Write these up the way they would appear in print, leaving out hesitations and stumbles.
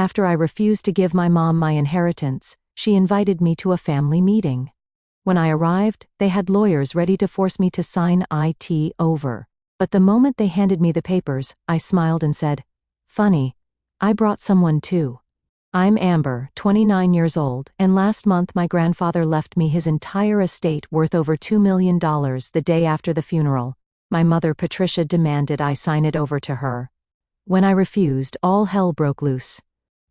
After I refused to give my mom my inheritance, she invited me to a family meeting. When I arrived, they had lawyers ready to force me to sign it over. But the moment they handed me the papers, I smiled and said, "Funny, I brought someone too." I'm Amber, 29 years old, and last month my grandfather left me his entire estate worth over $2 million the day after the funeral. My mother Patricia demanded I sign it over to her. When I refused, all hell broke loose.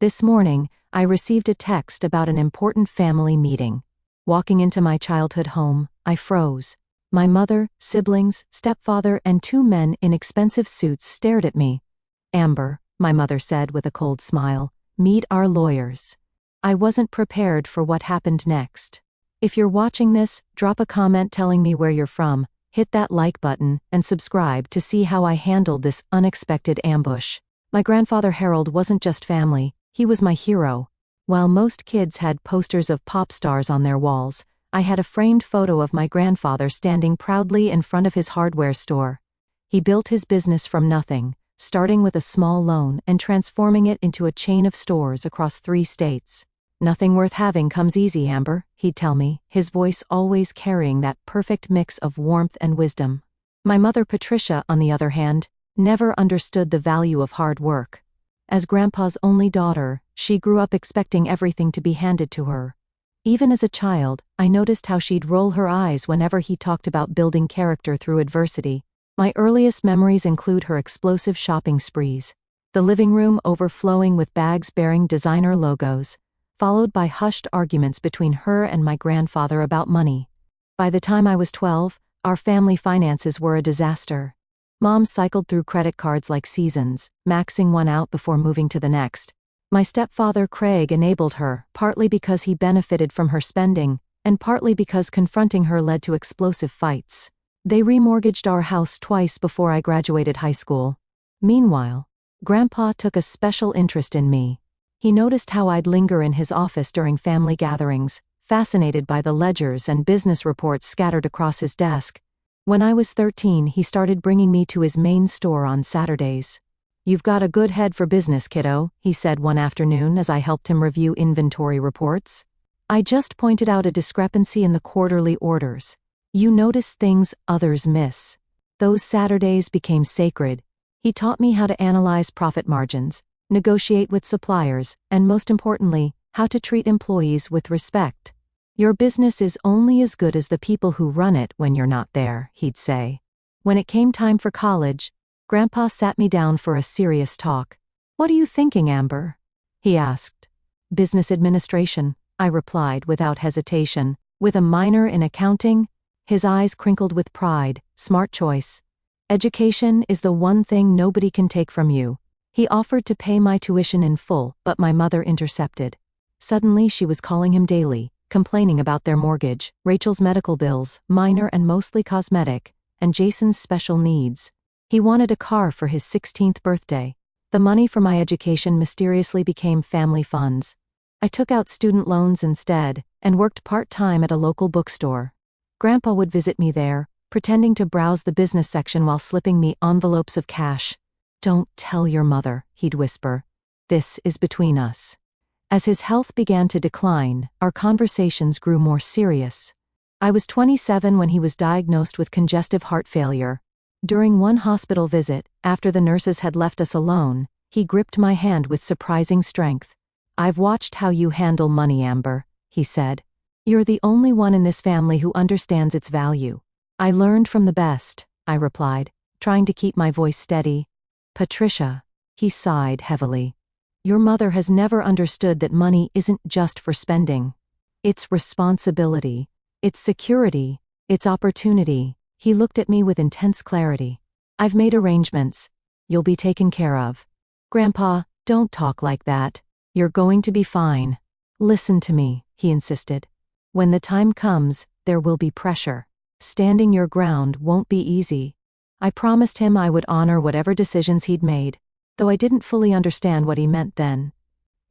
This morning, I received a text about an important family meeting. Walking into my childhood home, I froze. My mother, siblings, stepfather, and 2 men in expensive suits stared at me. "Amber," my mother said with a cold smile, "meet our lawyers." I wasn't prepared for what happened next. If you're watching this, drop a comment telling me where you're from, hit that like button, and subscribe to see how I handled this unexpected ambush. My grandfather Harold wasn't just family, he was my hero. While most kids had posters of pop stars on their walls, I had a framed photo of my grandfather standing proudly in front of his hardware store. He built his business from nothing, starting with a small loan and transforming it into a chain of stores across 3 states. "Nothing worth having comes easy, Amber," he'd tell me, his voice always carrying that perfect mix of warmth and wisdom. My mother Patricia, on the other hand, never understood the value of hard work. As Grandpa's only daughter, she grew up expecting everything to be handed to her. Even as a child, I noticed how she'd roll her eyes whenever he talked about building character through adversity. My earliest memories include her explosive shopping sprees, the living room overflowing with bags bearing designer logos, followed by hushed arguments between her and my grandfather about money. By the time I was 12, our family finances were a disaster. Mom cycled through credit cards like seasons, maxing one out before moving to the next. My stepfather Craig enabled her, partly because he benefited from her spending, and partly because confronting her led to explosive fights. They remortgaged our house twice before I graduated high school. Meanwhile, Grandpa took a special interest in me. He noticed how I'd linger in his office during family gatherings, fascinated by the ledgers and business reports scattered across his desk. When I was 13, he started bringing me to his main store on Saturdays. "You've got a good head for business, kiddo," he said one afternoon as I helped him review inventory reports. "I just pointed out a discrepancy in the quarterly orders. You notice things others miss." Those Saturdays became sacred. He taught me how to analyze profit margins, negotiate with suppliers, and most importantly, how to treat employees with respect. "Your business is only as good as the people who run it when you're not there," he'd say. When it came time for college, Grandpa sat me down for a serious talk. "What are you thinking, Amber?" he asked. "Business administration," I replied without hesitation, "with a minor in accounting." His eyes crinkled with pride. "Smart choice. Education is the one thing nobody can take from you." He offered to pay my tuition in full, but my mother intercepted. Suddenly she was calling him daily, complaining about their mortgage, Rachel's medical bills, minor and mostly cosmetic, and Jason's special needs. He wanted a car for his 16th birthday. The money for my education mysteriously became family funds. I took out student loans instead, and worked part-time at a local bookstore. Grandpa would visit me there, pretending to browse the business section while slipping me envelopes of cash. "Don't tell your mother," he'd whisper. "This is between us." As his health began to decline, our conversations grew more serious. I was 27 when he was diagnosed with congestive heart failure. During one hospital visit, after the nurses had left us alone, he gripped my hand with surprising strength. "I've watched how you handle money, Amber," he said. "You're the only one in this family who understands its value." "I learned from the best," I replied, trying to keep my voice steady. "Patricia," he sighed heavily, "your mother has never understood that money isn't just for spending. It's responsibility. It's security. It's opportunity." He looked at me with intense clarity. "I've made arrangements. You'll be taken care of." "Grandpa, don't talk like that. You're going to be fine." "Listen to me," he insisted. "When the time comes, there will be pressure. Standing your ground won't be easy." I promised him I would honor whatever decisions he'd made, though I didn't fully understand what he meant then.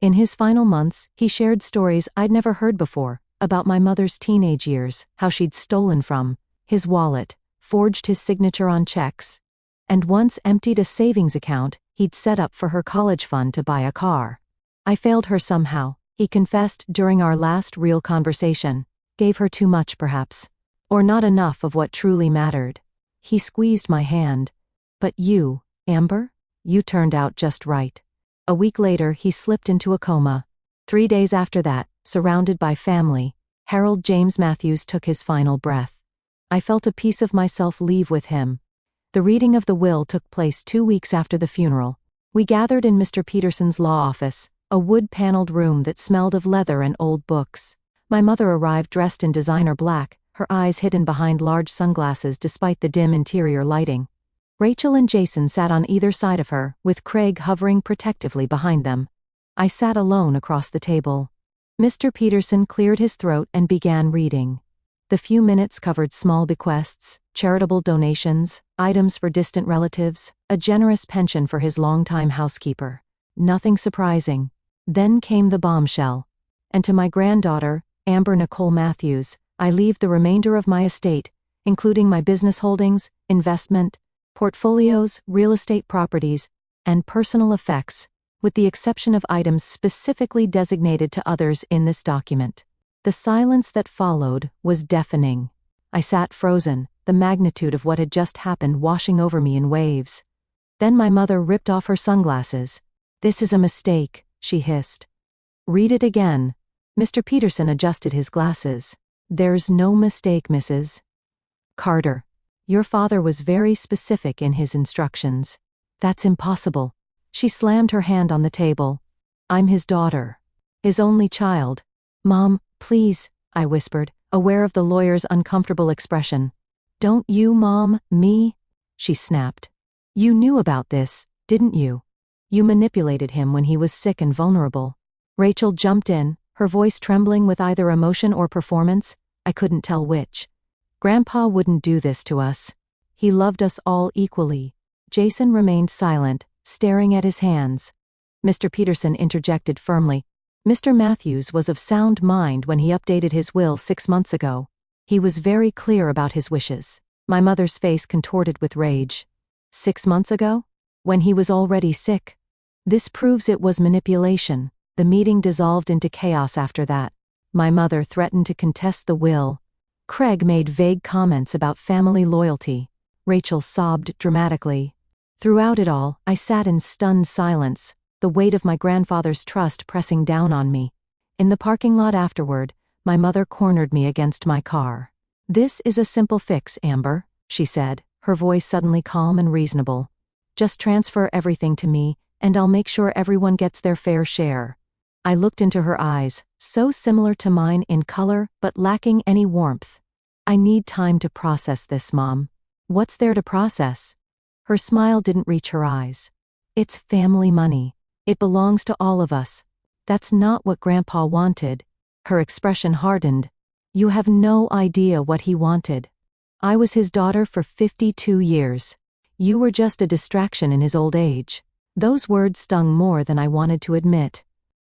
In his final months, he shared stories I'd never heard before, about my mother's teenage years, how she'd stolen from his wallet, forged his signature on checks, and once emptied a savings account he'd set up for her college fund to buy a car. I failed her somehow, he confessed during our last real conversation. Gave her too much perhaps. Or not enough of what truly mattered. He squeezed my hand. But you, Amber? You turned out just right. A week later he slipped into a coma. 3 days after that, surrounded by family, Harold James Matthews took his final breath. I felt a piece of myself leave with him. The reading of the will took place 2 weeks after the funeral. We gathered in Mr. Peterson's law office, a wood-paneled room that smelled of leather and old books. My mother arrived dressed in designer black, her eyes hidden behind large sunglasses despite the dim interior lighting. Rachel and Jason sat on either side of her, with Craig hovering protectively behind them. I sat alone across the table. Mr. Peterson cleared his throat and began reading. The few minutes covered small bequests, charitable donations, items for distant relatives, a generous pension for his longtime housekeeper. Nothing surprising. Then came the bombshell. And to my granddaughter, Amber Nicole Matthews, I leave the remainder of my estate, including my business holdings, investment, portfolios, real estate properties, and personal effects, with the exception of items specifically designated to others in this document. The silence that followed was deafening. I sat frozen, the magnitude of what had just happened washing over me in waves. Then my mother ripped off her sunglasses. "This is a mistake," she hissed. "Read it again." Mr. Peterson adjusted his glasses. "There's no mistake, Mrs. Carter. Your father was very specific in his instructions." "That's impossible." She slammed her hand on the table. "I'm his daughter. His only child." "Mom, please," I whispered, aware of the lawyer's uncomfortable expression. "Don't you, Mom, me?" she snapped. "You knew about this, didn't you? You manipulated him when he was sick and vulnerable." Rachel jumped in, her voice trembling with either emotion or performance. I couldn't tell which. "Grandpa wouldn't do this to us. He loved us all equally." Jason remained silent, staring at his hands. Mr. Peterson interjected firmly. "Mr. Matthews was of sound mind when he updated his will 6 months ago. He was very clear about his wishes." My mother's face contorted with rage. 6 months ago? When he was already sick? This proves it was manipulation. The meeting dissolved into chaos after that. My mother threatened to contest the will. Craig made vague comments about family loyalty. Rachel sobbed dramatically. Throughout it all, I sat in stunned silence, the weight of my grandfather's trust pressing down on me. In the parking lot afterward, my mother cornered me against my car. "This is a simple fix, Amber," she said, her voice suddenly calm and reasonable. "Just transfer everything to me, and I'll make sure everyone gets their fair share." I looked into her eyes, so similar to mine in color but lacking any warmth. "I need time to process this, Mom." "What's there to process?" Her smile didn't reach her eyes. "It's family money. It belongs to all of us. That's not what Grandpa wanted." Her expression hardened. "You have no idea what he wanted. I was his daughter for 52 years. You were just a distraction in his old age." Those words stung more than I wanted to admit.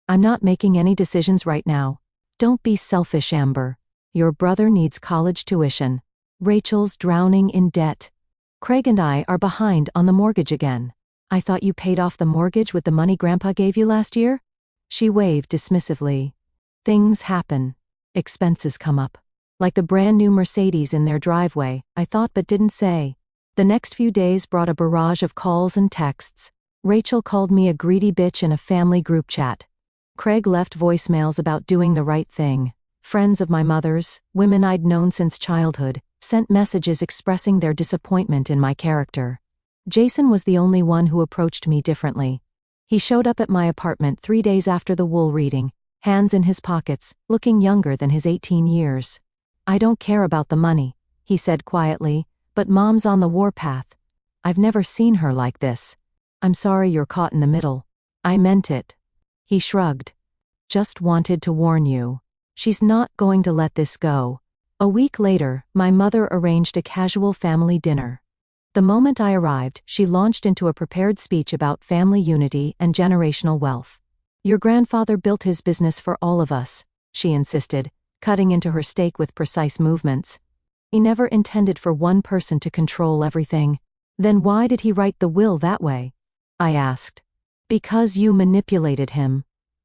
"I'm not making any decisions right now. Don't be selfish, Amber. Your brother needs college tuition. Rachel's drowning in debt. Craig and I are behind on the mortgage again." "I thought you paid off the mortgage with the money Grandpa gave you last year?" She waved dismissively. "Things happen. Expenses come up. Like the brand new Mercedes in their driveway, I thought but didn't say." The next few days brought a barrage of calls and texts. Rachel called me a greedy bitch in a family group chat. Craig left voicemails about doing the right thing. Friends of my mother's, women I'd known since childhood, sent messages expressing their disappointment in my character. Jason was the only one who approached me differently. He showed up at my apartment 3 days after the will reading, hands in his pockets, looking younger than his 18 years. "I don't care about the money," he said quietly, "but Mom's on the warpath. I've never seen her like this. I'm sorry you're caught in the middle." "I meant it." He shrugged. "Just wanted to warn you. She's not going to let this go." A week later, my mother arranged a casual family dinner. The moment I arrived, she launched into a prepared speech about family unity and generational wealth. "Your grandfather built his business for all of us," she insisted, cutting into her steak with precise movements. "He never intended for one person to control everything." "Then why did he write the will that way?" I asked. "Because you manipulated him,"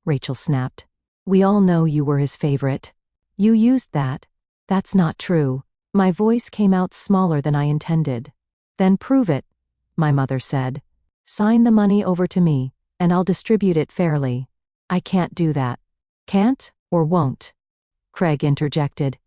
Rachel snapped. "We all know you were his favorite. You used that." "That's not true." My voice came out smaller than I intended. "Then prove it," my mother said. "Sign the money over to me, and I'll distribute it fairly." "I can't do that." "Can't or won't?" Craig interjected.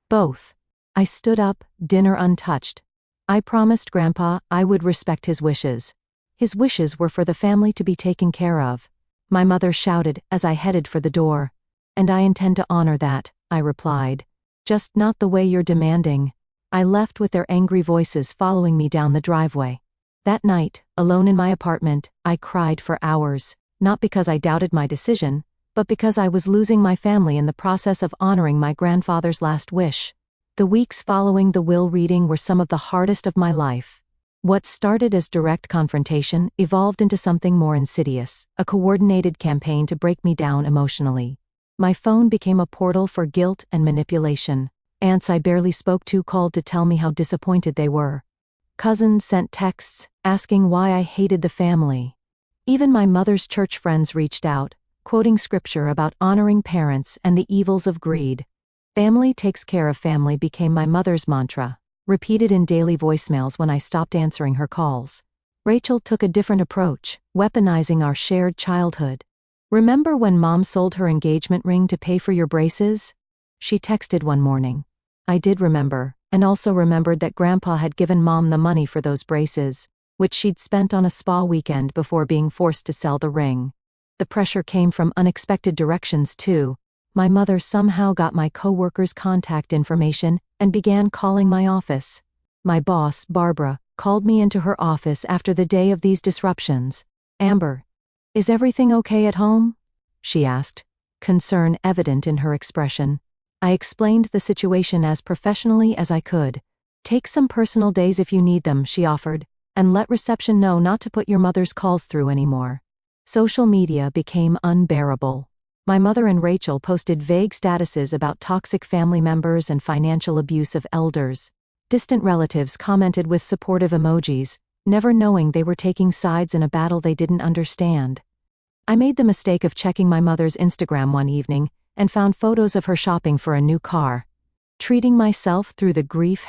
"Both." I stood up, dinner untouched. I promised Grandpa I would respect his wishes. His wishes were for the family to be taken care of. My mother shouted as I headed for the door. "And I intend to honor that," I replied. "Just not the way you're demanding." I left with their angry voices following me down the driveway. That night, alone in my apartment, I cried for hours, not because I doubted my decision, but because I was losing my family in the process of honoring my grandfather's last wish. The weeks following the will reading were some of the hardest of my life. What started as direct confrontation evolved into something more insidious, a coordinated campaign to break me down emotionally. My phone became a portal for guilt and manipulation. Aunts I barely spoke to called to tell me how disappointed they were. Cousins sent texts, asking why I hated the family. Even my mother's church friends reached out, quoting scripture about honoring parents and the evils of greed. "Family takes care of family" became my mother's mantra, repeated in daily voicemails when I stopped answering her calls. Rachel took a different approach, weaponizing our shared childhood. "Remember when Mom sold her engagement ring to pay for your braces?" she texted one morning. I did remember, and also remembered that Grandpa had given Mom the money for those braces, which she'd spent on a spa weekend before being forced to sell the ring. The pressure came from unexpected directions too. My mother somehow got my coworkers' contact information and began calling my office. My boss, Barbara, called me into her office after the day of these disruptions. "Amber, is everything okay at home?" she asked, concern evident in her expression. I explained the situation as professionally as I could. "Take some personal days if you need them," she offered, "and let reception know not to put your mother's calls through anymore." Social media became unbearable. My mother and Rachel posted vague statuses about toxic family members and financial abuse of elders. Distant relatives commented with supportive emojis, never knowing they were taking sides in a battle they didn't understand. I made the mistake of checking my mother's Instagram one evening and found photos of her shopping for a new car. "Treating myself through the grief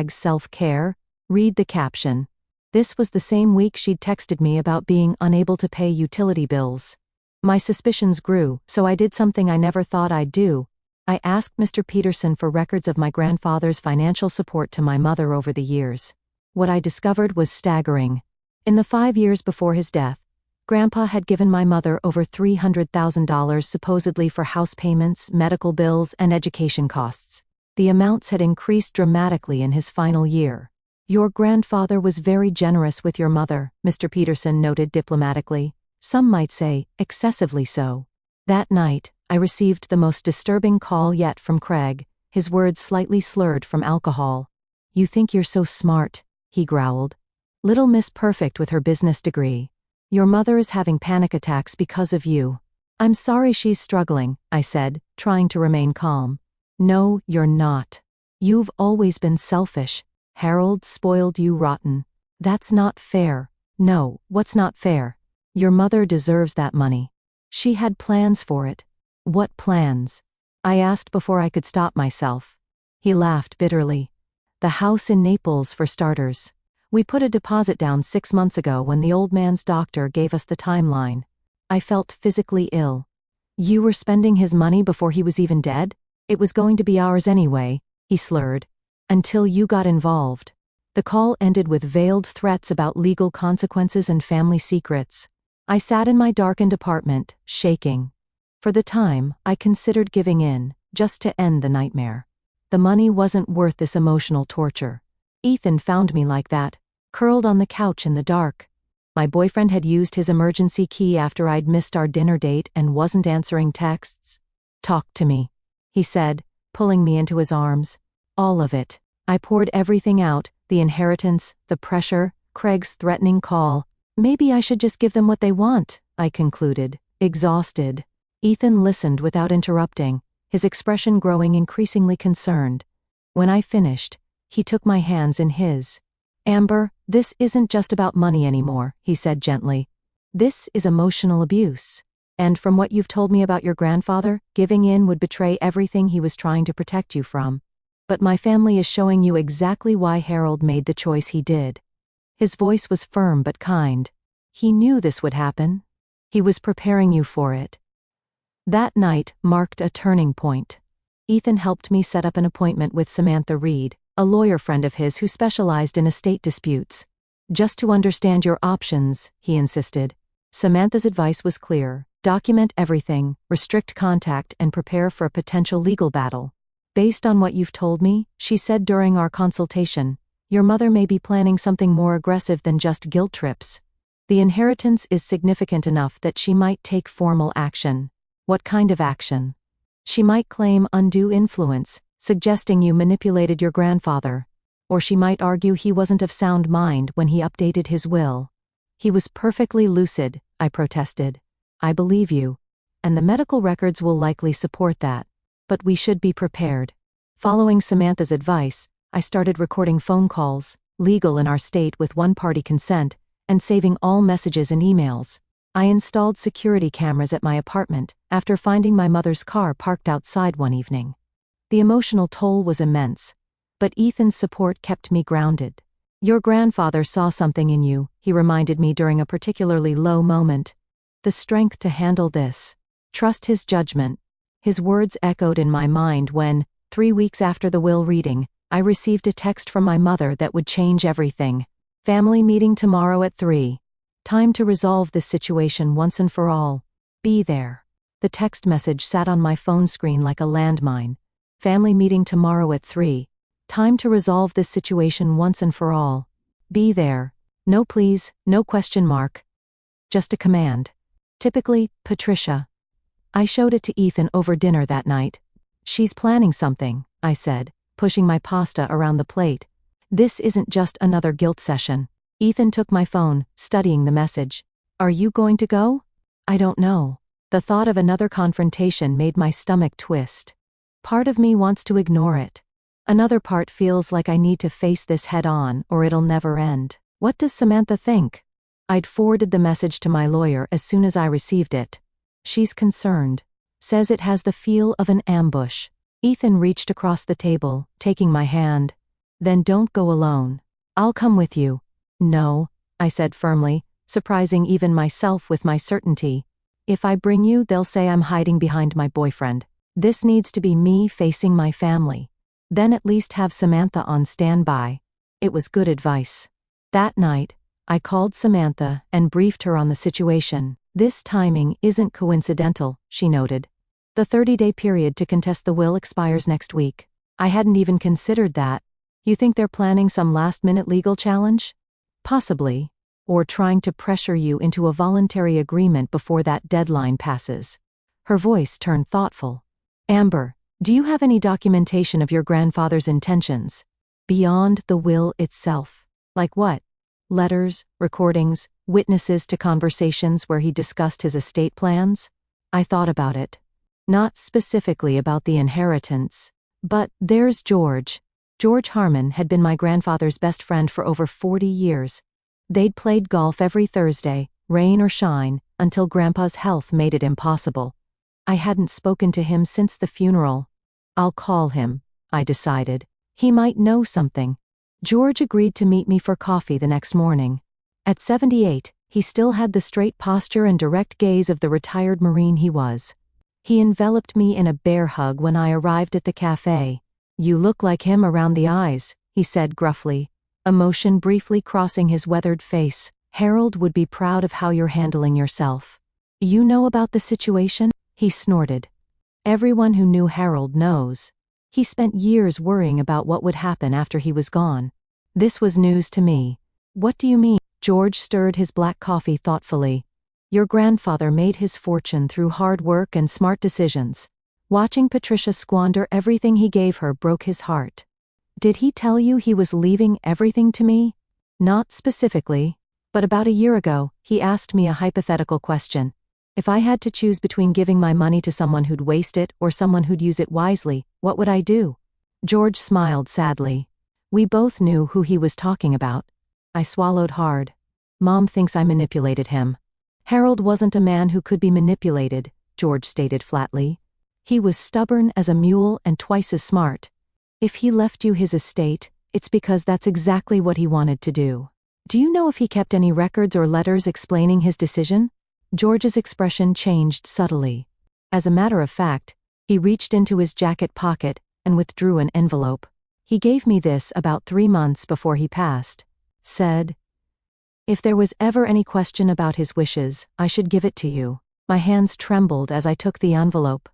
#self-care, read the caption." This was the same week she'd texted me about being unable to pay utility bills. My suspicions grew, so I did something I never thought I'd do. I asked Mr. Peterson for records of my grandfather's financial support to my mother over the years. What I discovered was staggering. In the 5 years before his death, Grandpa had given my mother over $300,000 supposedly for house payments, medical bills, and education costs. The amounts had increased dramatically in his final year. "Your grandfather was very generous with your mother," Mr. Peterson noted diplomatically. "Some might say, excessively so." That night, I received the most disturbing call yet from Craig, his words slightly slurred from alcohol. "You think you're so smart," he growled. "Little Miss Perfect with her business degree. Your mother is having panic attacks because of you." "I'm sorry she's struggling," I said, trying to remain calm. "No, you're not. You've always been selfish. Harold spoiled you rotten. That's not fair." "No, what's not fair?" "Your mother deserves that money. She had plans for it." "What plans?" I asked before I could stop myself. He laughed bitterly. "The house in Naples for starters. We put a deposit down 6 months ago when the old man's doctor gave us the timeline." I felt physically ill. "You were spending his money before he was even dead? It was going to be ours anyway," he slurred. "Until you got involved." The call ended with veiled threats about legal consequences and family secrets. I sat in my darkened apartment, shaking. For the time, I considered giving in, just to end the nightmare. The money wasn't worth this emotional torture. Ethan found me like that, curled on the couch in the dark. My boyfriend had used his emergency key after I'd missed our dinner date and wasn't answering texts. "Talk to me," he said, pulling me into his arms. All of it. I poured everything out, the inheritance, the pressure, Craig's threatening call. "Maybe I should just give them what they want," I concluded, exhausted. Ethan listened without interrupting, his expression growing increasingly concerned. When I finished, he took my hands in his. "Amber, this isn't just about money anymore," he said gently. "This is emotional abuse. And from what you've told me about your grandfather, giving in would betray everything he was trying to protect you from. But my family is showing you exactly why Harold made the choice he did." His voice was firm but kind. He knew this would happen. He was preparing you for it. That night marked a turning point. Ethan helped me set up an appointment with Samantha Reed, a lawyer friend of his who specialized in estate disputes. "Just to understand your options," he insisted. Samantha's advice was clear: document everything, restrict contact, and prepare for a potential legal battle. "Based on what you've told me," she said during our consultation, "your mother may be planning something more aggressive than just guilt trips. The inheritance is significant enough that she might take formal action." "What kind of action?" "She might claim undue influence, suggesting you manipulated your grandfather. Or she might argue he wasn't of sound mind when he updated his will." "He was perfectly lucid," I protested. "I believe you. And the medical records will likely support that. But we should be prepared." Following Samantha's advice, I started recording phone calls, legal in our state with one-party consent, and saving all messages and emails. I installed security cameras at my apartment after finding my mother's car parked outside one evening. The emotional toll was immense, but Ethan's support kept me grounded. "Your grandfather saw something in you," he reminded me during a particularly low moment. "The strength to handle this. Trust his judgment." His words echoed in my mind when, 3 weeks after the will reading, I received a text from my mother that would change everything. "Family meeting tomorrow at 3. Time to resolve this situation once and for all. Be there." The text message sat on my phone screen like a landmine. "Family meeting tomorrow at 3. Time to resolve this situation once and for all. Be there." No please, no question mark. Just a command. Typically, Patricia. I showed it to Ethan over dinner that night. "She's planning something," I said, pushing my pasta around the plate. "This isn't just another guilt session." Ethan took my phone, studying the message. "Are you going to go?" "I don't know." The thought of another confrontation made my stomach twist. Part of me wants to ignore it. Another part feels like I need to face this head on or it'll never end. What does Samantha think? I'd forwarded the message to my lawyer as soon as I received it. "She's concerned. Says it has the feel of an ambush." Ethan reached across the table, taking my hand. "Then don't go alone. I'll come with you." "No," I said firmly, surprising even myself with my certainty. "If I bring you, they'll say I'm hiding behind my boyfriend. This needs to be me facing my family. Then at least have Samantha on standby." It was good advice. That night, I called Samantha and briefed her on the situation. "This timing isn't coincidental," she noted. "The 30-day period to contest the will expires next week." "I hadn't even considered that. You think they're planning some last-minute legal challenge?" "Possibly. Or trying to pressure you into a voluntary agreement before that deadline passes." Her voice turned thoughtful. "Amber, do you have any documentation of your grandfather's intentions? Beyond the will itself? Like what? Letters, recordings, witnesses to conversations where he discussed his estate plans?" I thought about it. "Not specifically about the inheritance. But there's George." George Harmon had been my grandfather's best friend for over 40 years. They'd played golf every Thursday, rain or shine, until Grandpa's health made it impossible. I hadn't spoken to him since the funeral. "I'll call him," I decided. "He might know something." George agreed to meet me for coffee the next morning. At 78, he still had the straight posture and direct gaze of the retired Marine he was. He enveloped me in a bear hug when I arrived at the cafe. "You look like him around the eyes," he said gruffly, emotion briefly crossing his weathered face. "Harold would be proud of how you're handling yourself." "You know about the situation?" He snorted. "Everyone who knew Harold knows. He spent years worrying about what would happen after he was gone. This was news to me." "What do you mean?" George stirred his black coffee thoughtfully. "Your grandfather made his fortune through hard work and smart decisions. Watching Patricia squander everything he gave her broke his heart." "Did he tell you he was leaving everything to me?" "Not specifically. But about a year ago, he asked me a hypothetical question. If I had to choose between giving my money to someone who'd waste it or someone who'd use it wisely, what would I do?" George smiled sadly. We both knew who he was talking about. I swallowed hard. "Mom thinks I manipulated him." Harold wasn't a man who could be manipulated, George stated flatly. He was stubborn as a mule and twice as smart. If he left you his estate, it's because that's exactly what he wanted to do. Do you know if he kept any records or letters explaining his decision? George's expression changed subtly. As a matter of fact, he reached into his jacket pocket and withdrew an envelope. He gave me this about 3 months before he passed. Said, "If there was ever any question about his wishes, I should give it to you." My hands trembled as I took the envelope.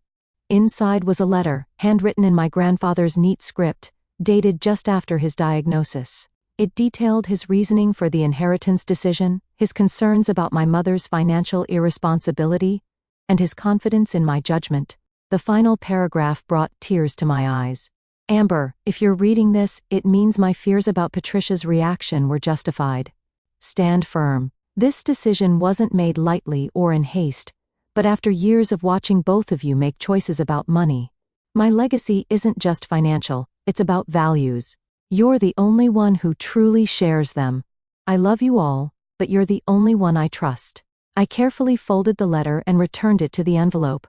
Inside was a letter, handwritten in my grandfather's neat script, dated just after his diagnosis. It detailed his reasoning for the inheritance decision, his concerns about my mother's financial irresponsibility, and his confidence in my judgment. The final paragraph brought tears to my eyes. "Amber, if you're reading this, it means my fears about Patricia's reaction were justified. Stand firm. This decision wasn't made lightly or in haste, but after years of watching both of you make choices about money. My legacy isn't just financial, it's about values. You're the only one who truly shares them. I love you all, but you're the only one I trust." I carefully folded the letter and returned it to the envelope.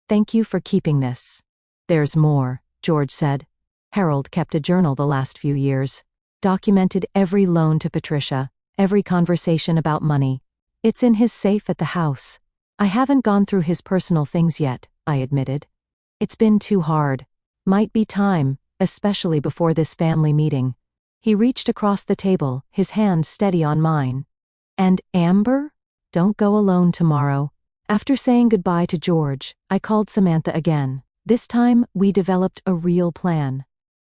"Thank you for keeping this." "There's more," George said. Harold kept a journal the last few years. Documented every loan to Patricia, every conversation about money. It's in his safe at the house. "I haven't gone through his personal things yet," I admitted. "It's been too hard. Might be time, especially before this family meeting." He reached across the table, his hand steady on mine. "And Amber? Don't go alone tomorrow." After saying goodbye to George, I called Samantha again. This time, we developed a real plan.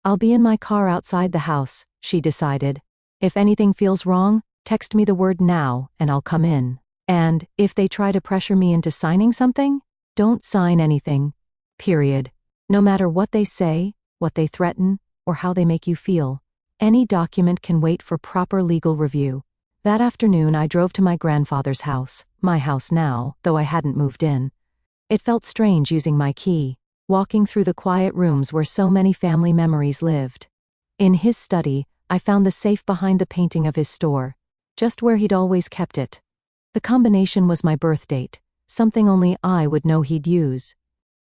"I'll be in my car outside the house," she decided. "If anything feels wrong, text me the word now and I'll come in. And if they try to pressure me into signing something, don't sign anything. Period. No matter what they say, what they threaten, or how they make you feel. Any document can wait for proper legal review." That afternoon I drove to my grandfather's house, my house now, though I hadn't moved in. It felt strange using my key, walking through the quiet rooms where so many family memories lived. In his study, I found the safe behind the painting of his store, just where he'd always kept it. The combination was my birth date, something only I would know he'd use.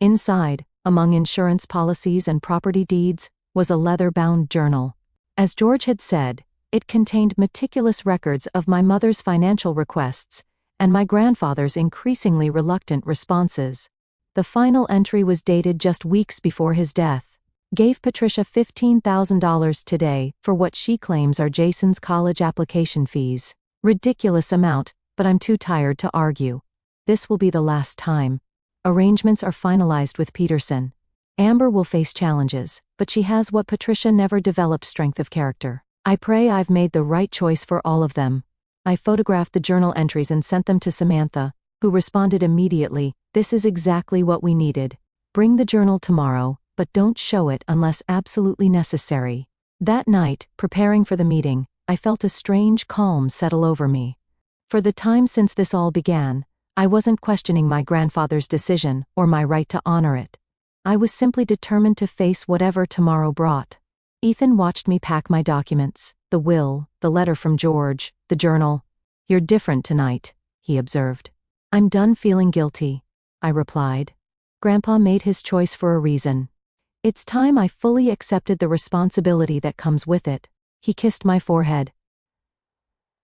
Inside, among insurance policies and property deeds, was a leather-bound journal. As George had said, it contained meticulous records of my mother's financial requests and my grandfather's increasingly reluctant responses. The final entry was dated just weeks before his death. "Gave Patricia $15,000 today for what she claims are Jason's college application fees. Ridiculous amount, but I'm too tired to argue. This will be the last time. Arrangements are finalized with Peterson. Amber will face challenges, but she has what Patricia never developed: strength of character. I pray I've made the right choice for all of them." I photographed the journal entries and sent them to Samantha, who responded immediately, "This is exactly what we needed. Bring the journal tomorrow, but don't show it unless absolutely necessary." That night, preparing for the meeting, I felt a strange calm settle over me. For the time since this all began, I wasn't questioning my grandfather's decision or my right to honor it. I was simply determined to face whatever tomorrow brought. Ethan watched me pack my documents, the will, the letter from George, the journal. "You're different tonight," he observed. "I'm done feeling guilty," I replied. "Grandpa made his choice for a reason. It's time I fully accepted the responsibility that comes with it." He kissed my forehead.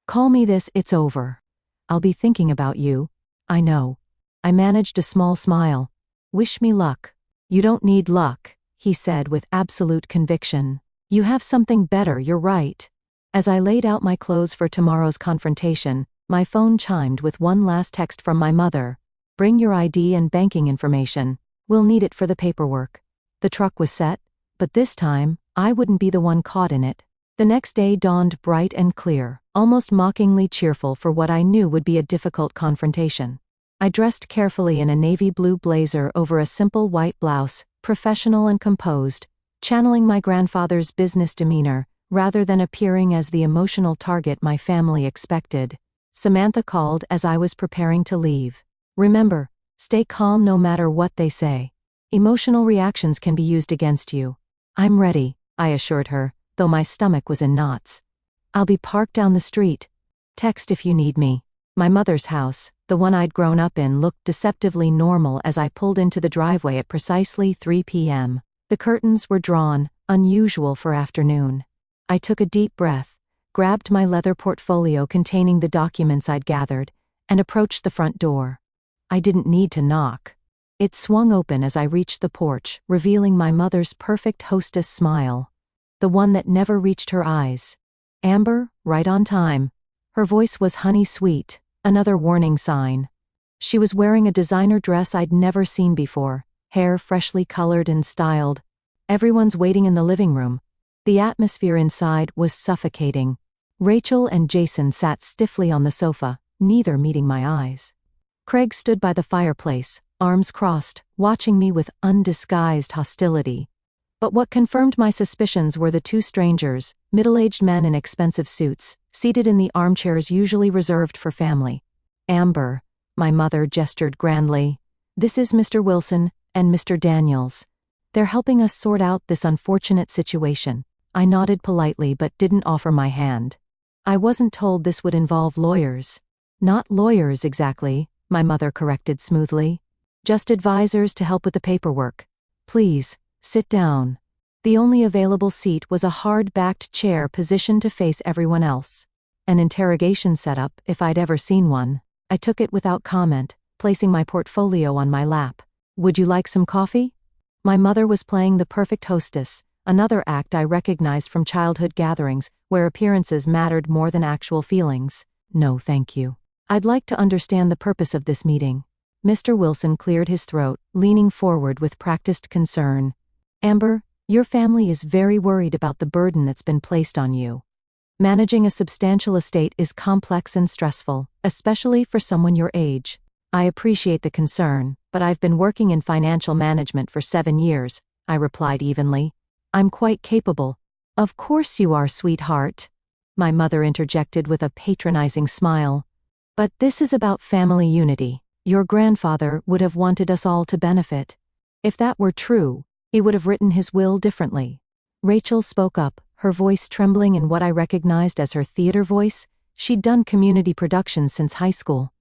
"Call me this, it's over. I'll be thinking about you. I know." I managed a small smile. "Wish me luck." "You don't need luck," he said with absolute conviction. "You have something better, you're right." As I laid out my clothes for tomorrow's confrontation, my phone chimed with one last text from my mother. "Bring your ID and banking information. We'll need it for the paperwork." The truck was set, but this time, I wouldn't be the one caught in it. The next day dawned bright and clear, almost mockingly cheerful for what I knew would be a difficult confrontation. I dressed carefully in a navy blue blazer over a simple white blouse, professional and composed, channeling my grandfather's business demeanor, rather than appearing as the emotional target my family expected. Samantha called as I was preparing to leave. "Remember, stay calm no matter what they say. Emotional reactions can be used against you." "I'm ready," I assured her, though my stomach was in knots. "I'll be parked down the street. Text if you need me." My mother's house, the one I'd grown up in, looked deceptively normal as I pulled into the driveway at precisely 3 p.m. The curtains were drawn, unusual for afternoon. I took a deep breath, grabbed my leather portfolio containing the documents I'd gathered, and approached the front door. I didn't need to knock. It swung open as I reached the porch, revealing my mother's perfect hostess smile. The one that never reached her eyes. "Amber, right on time." Her voice was honey sweet, another warning sign. She was wearing a designer dress I'd never seen before, hair freshly colored and styled. Everyone's waiting in the living room. The atmosphere inside was suffocating. Rachel and Jason sat stiffly on the sofa, neither meeting my eyes. Craig stood by the fireplace, arms crossed, watching me with undisguised hostility. But what confirmed my suspicions were the two strangers, middle-aged men in expensive suits, seated in the armchairs usually reserved for family. "Amber," my mother gestured grandly. "This is Mr. Wilson and Mr. Daniels. They're helping us sort out this unfortunate situation." I nodded politely but didn't offer my hand. "I wasn't told this would involve lawyers." "Not lawyers exactly," my mother corrected smoothly. "Just advisors to help with the paperwork. Please, sit down." The only available seat was a hard-backed chair positioned to face everyone else. An interrogation setup, if I'd ever seen one. I took it without comment, placing my portfolio on my lap. "Would you like some coffee?" My mother was playing the perfect hostess, another act I recognized from childhood gatherings, where appearances mattered more than actual feelings. "No, thank you. I'd like to understand the purpose of this meeting." Mr. Wilson cleared his throat, leaning forward with practiced concern. "Amber, your family is very worried about the burden that's been placed on you. Managing a substantial estate is complex and stressful, especially for someone your age. I appreciate the concern, but I've been working in financial management for 7 years," I replied evenly. "I'm quite capable." "Of course you are, sweetheart," my mother interjected with a patronizing smile. "But this is about family unity. Your grandfather would have wanted us all to benefit. If that were true, he would have written his will differently." Rachel spoke up, her voice trembling in what I recognized as her theater voice. She'd done community productions since high school.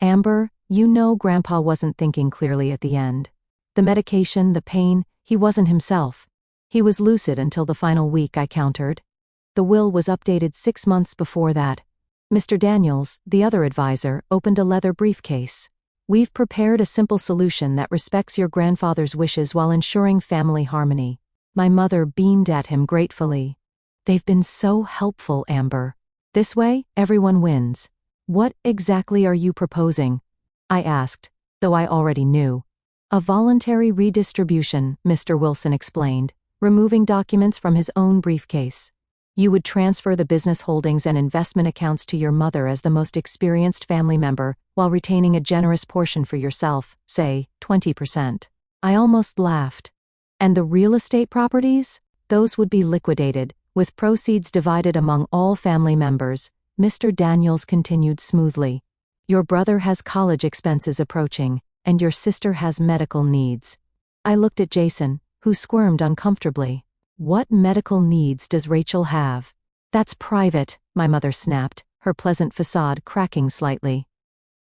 "Amber, you know Grandpa wasn't thinking clearly at the end. The medication, the pain, he wasn't himself. He was lucid until the final week," I countered. "The will was updated 6 months before that." Mr. Daniels, the other advisor, opened a leather briefcase. "We've prepared a simple solution that respects your grandfather's wishes while ensuring family harmony." My mother beamed at him gratefully. "They've been so helpful, Amber. This way, everyone wins." "What exactly are you proposing?" I asked, though I already knew. "A voluntary redistribution," Mr. Wilson explained, removing documents from his own briefcase. "You would transfer the business holdings and investment accounts to your mother as the most experienced family member, while retaining a generous portion for yourself, say, 20%. I almost laughed. "And the real estate properties? Those would be liquidated, with proceeds divided among all family members," Mr. Daniels continued smoothly. "Your brother has college expenses approaching, and your sister has medical needs." I looked at Jason, who squirmed uncomfortably. "What medical needs does Rachel have?" "That's private," my mother snapped, her pleasant facade cracking slightly.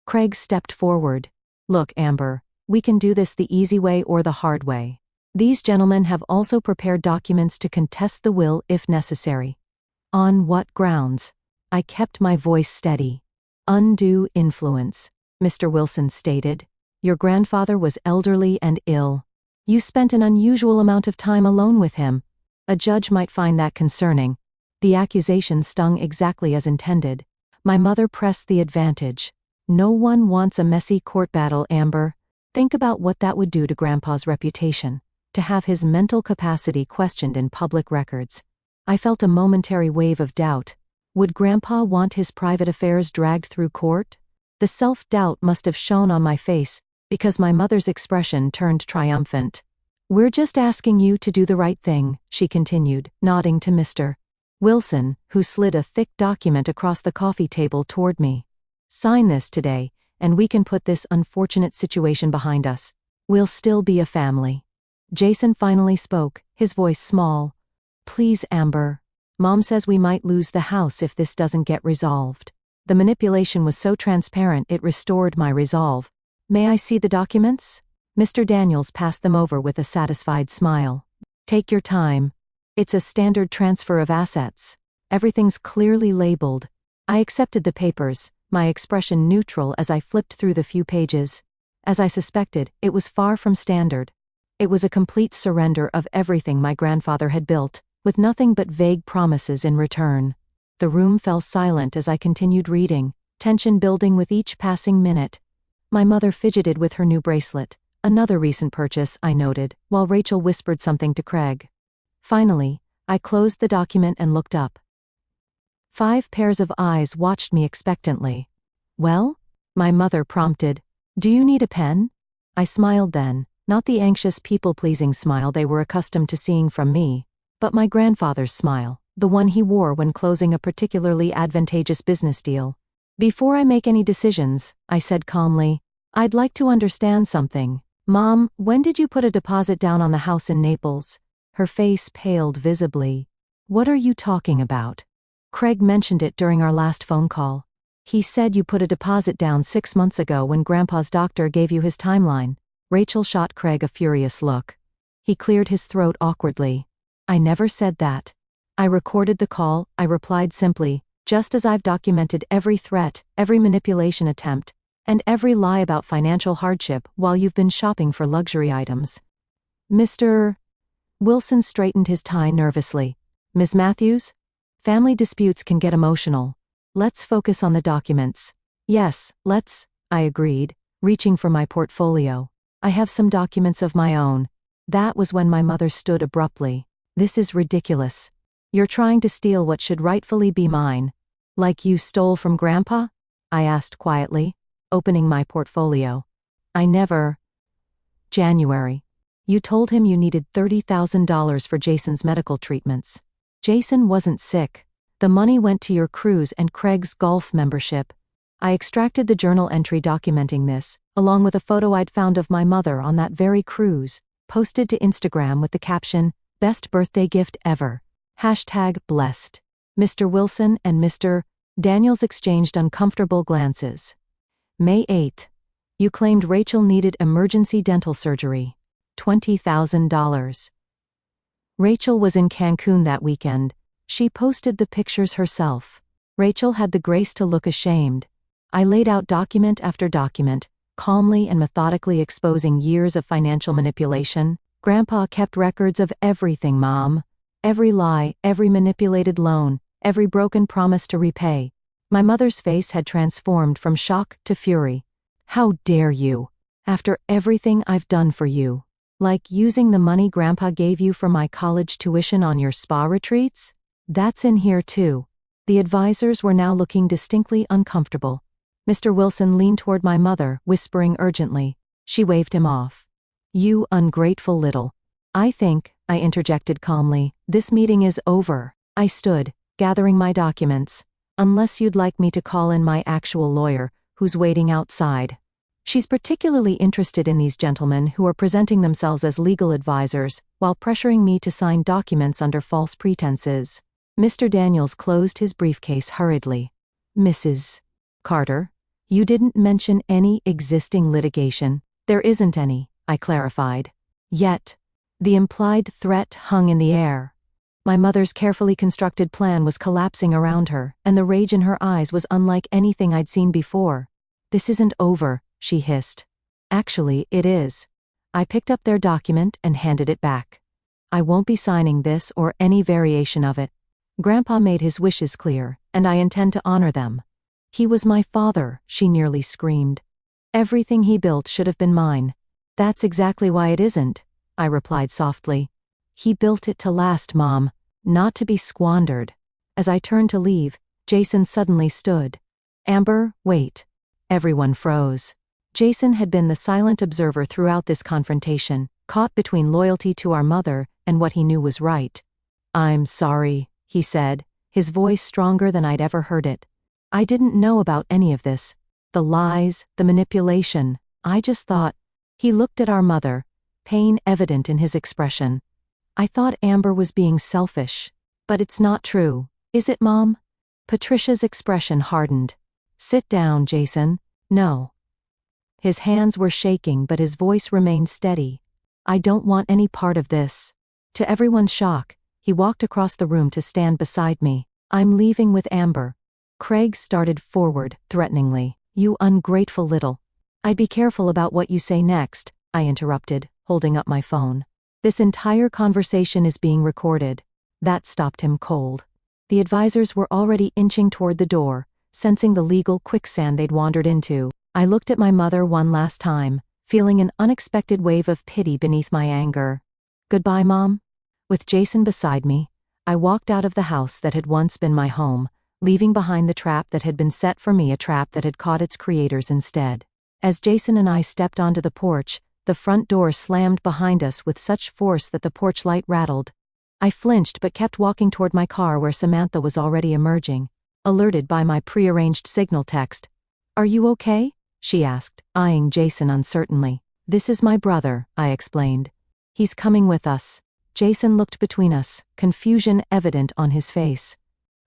Craig stepped forward. "Look, Amber, we can do this the easy way or the hard way. These gentlemen have also prepared documents to contest the will if necessary." "On what grounds?" I kept my voice steady. "Undue influence," Mr. Wilson stated. "Your grandfather was elderly and ill. You spent an unusual amount of time alone with him. A judge might find that concerning." The accusation stung exactly as intended. My mother pressed the advantage. "No one wants a messy court battle, Amber. Think about what that would do to Grandpa's reputation, to have his mental capacity questioned in public records." I felt a momentary wave of doubt. Would Grandpa want his private affairs dragged through court? The self-doubt must have shown on my face, because my mother's expression turned triumphant. "We're just asking you to do the right thing," she continued, nodding to Mr. Wilson, who slid a thick document across the coffee table toward me. "Sign this today, and we can put this unfortunate situation behind us. We'll still be a family." Jason finally spoke, his voice small. "Please, Amber. Mom says we might lose the house if this doesn't get resolved." The manipulation was so transparent it restored my resolve. "May I see the documents?" Mr. Daniels passed them over with a satisfied smile. "Take your time. It's a standard transfer of assets. Everything's clearly labeled." I accepted the papers, my expression neutral as I flipped through the few pages. As I suspected, it was far from standard. It was a complete surrender of everything my grandfather had built, with nothing but vague promises in return. The room fell silent as I continued reading, tension building with each passing minute. My mother fidgeted with her new bracelet, another recent purchase, I noted, while Rachel whispered something to Craig. Finally, I closed the document and looked up. 5 pairs of eyes watched me expectantly. "Well?" my mother prompted. "Do you need a pen?" I smiled then, not the anxious people-pleasing smile they were accustomed to seeing from me, but my grandfather's smile, the one he wore when closing a particularly advantageous business deal. "Before I make any decisions," I said calmly, "I'd like to understand something. Mom, when did you put a deposit down on the house in Naples?" Her face paled visibly. "What are you talking about?" "Craig mentioned it during our last phone call. He said you put a deposit down 6 months ago when Grandpa's doctor gave you his timeline." Rachel shot Craig a furious look. He cleared his throat awkwardly. "I never said that. I recorded the call," I replied simply, "just as I've documented every threat, every manipulation attempt, and every lie about financial hardship while you've been shopping for luxury items." Mr. Wilson straightened his tie nervously. "Ms. Matthews? Family disputes can get emotional. Let's focus on the documents." "Yes, let's," I agreed, reaching for my portfolio. "I have some documents of my own." That was when my mother stood abruptly. "This is ridiculous. You're trying to steal what should rightfully be mine." "Like you stole from Grandpa?" I asked quietly, opening my portfolio. "I never." January. "You told him you needed $30,000 for Jason's medical treatments. Jason wasn't sick. The money went to your cruise and Craig's golf membership." I extracted the journal entry documenting this, along with a photo I'd found of my mother on that very cruise, posted to Instagram with the caption, "Best birthday gift ever. #blessed." Mr. Wilson and Mr. Daniels exchanged uncomfortable glances. May 8. "You claimed Rachel needed emergency dental surgery. $20,000. Rachel was in Cancun that weekend. She posted the pictures herself. Rachel had the grace to look ashamed. I laid out document after document, calmly and methodically exposing years of financial manipulation. "Grandpa kept records of everything, Mom. Every lie, every manipulated loan, every broken promise to repay." My mother's face had transformed from shock to fury. "How dare you? After everything I've done for you. Like using the money Grandpa gave you for my college tuition on your spa retreats? That's in here too." The advisors were now looking distinctly uncomfortable. Mr. Wilson leaned toward my mother, whispering urgently. She waved him off. "You ungrateful little." I interjected calmly, "this meeting is over." I stood, gathering my documents. "Unless you'd like me to call in my actual lawyer, who's waiting outside. She's particularly interested in these gentlemen who are presenting themselves as legal advisors, while pressuring me to sign documents under false pretenses." Mr. Daniels closed his briefcase hurriedly. "Mrs. Carter, you didn't mention any existing litigation." "There isn't any," I clarified. "Yet." The implied threat hung in the air. My mother's carefully constructed plan was collapsing around her, and the rage in her eyes was unlike anything I'd seen before. "This isn't over," she hissed. "Actually, it is." I picked up their document and handed it back. "I won't be signing this or any variation of it. Grandpa made his wishes clear, and I intend to honor them." "He was my father," she nearly screamed. "Everything he built should have been mine." "That's exactly why it isn't," I replied softly. "He built it to last, Mom, not to be squandered." As I turned to leave, Jason suddenly stood. "Amber, wait." Everyone froze. Jason had been the silent observer throughout this confrontation, caught between loyalty to our mother and what he knew was right. "I'm sorry," he said, his voice stronger than I'd ever heard it. "I didn't know about any of this. The lies, the manipulation. I just thought." He looked at our mother, pain evident in his expression. "I thought Amber was being selfish. But it's not true, is it, Mom?" Patricia's expression hardened. Sit down, Jason. No. His hands were shaking, but his voice remained steady. I don't want any part of this. To everyone's shock, he walked across the room to stand beside me. I'm leaving with Amber. Craig started forward, threateningly. You ungrateful little. I'd be careful about what you say next, I interrupted, holding up my phone. This entire conversation is being recorded. That stopped him cold. The advisors were already inching toward the door, sensing the legal quicksand they'd wandered into. I looked at my mother one last time, feeling an unexpected wave of pity beneath my anger. Goodbye, Mom. With Jason beside me, I walked out of the house that had once been my home, leaving behind the trap that had been set for me, a trap that had caught its creators instead. As Jason and I stepped onto the porch, the front door slammed behind us with such force that the porch light rattled. I flinched but kept walking toward my car, where Samantha was already emerging, alerted by my prearranged signal text. Are you okay? She asked, eyeing Jason uncertainly. This is my brother, I explained. He's coming with us. Jason looked between us, confusion evident on his face.